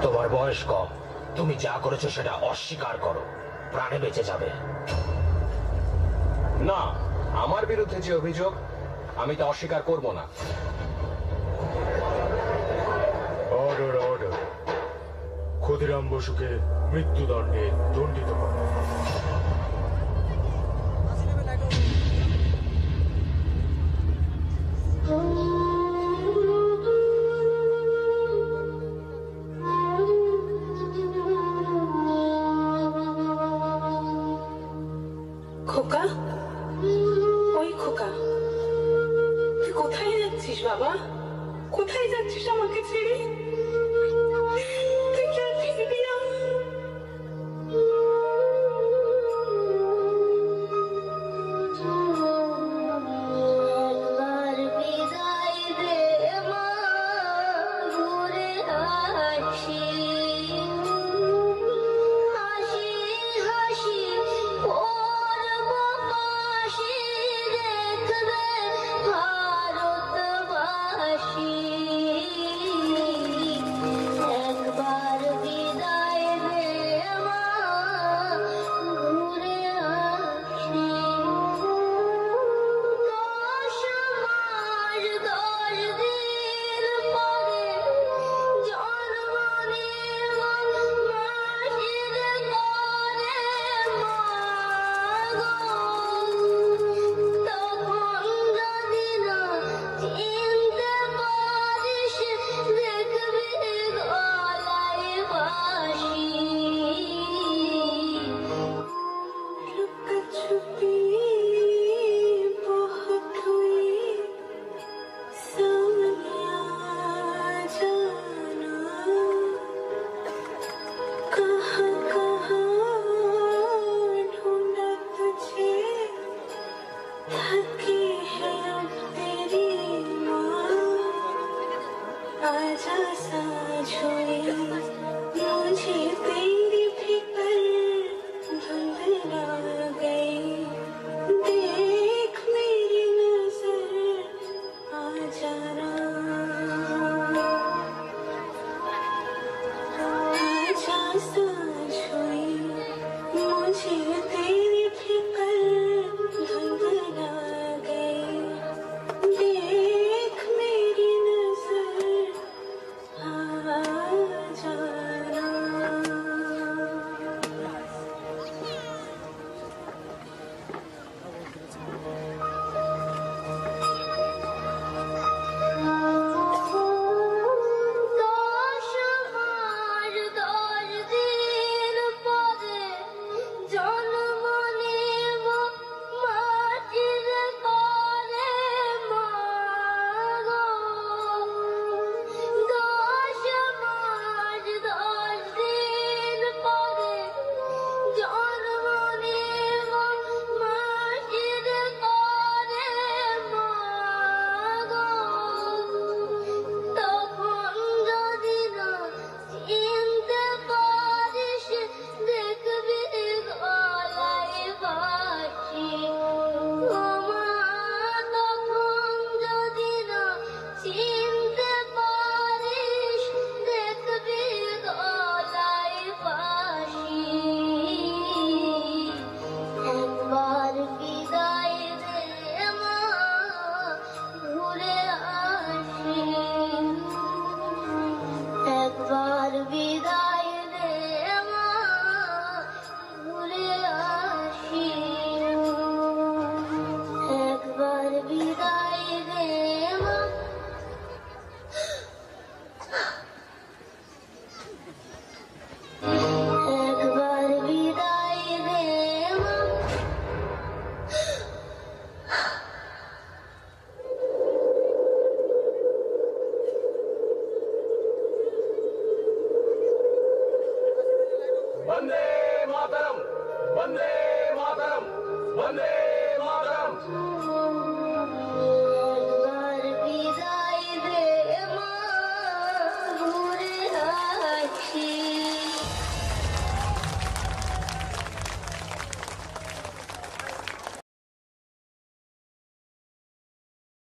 তোমার বয়স কম, তুমি যা করেছো সেটা অস্বীকার করো, প্রাণে বেঁচে যাবে। না, আমার বিরুদ্ধে যে অভিযোগ আমি তা অস্বীকার করব না। অর্ডার অর্ডার, ক্ষুদিরাম বসুকে মৃত্যুদণ্ডে দণ্ডিত করা। খোকা, ওই খোকা, তুই কোথায় যাচ্ছিস বাবা? কোথায় যাচ্ছিস আমাকে ছেড়ে? তুই কি আর ফিরবি না? একবার বিদায় দে মা, ঘুরে আসি। হাসি হাসি করব হাসি, দেখবে ভারতবাসী। একবার বিদায় দে মা, ঘুরে আসি। 10 মাস 10 দিন পরে জন্ম নিল মাসির কোলে মা গো। তখন যদি না চিনতে পারিস, দেখবি গলায় বাঁশি। लुका-छुपी बहुत हुई सावनिया जाना, कहाँ कहाँ ढूंढा तुझे, थकी है अब तेरी माँ। आजा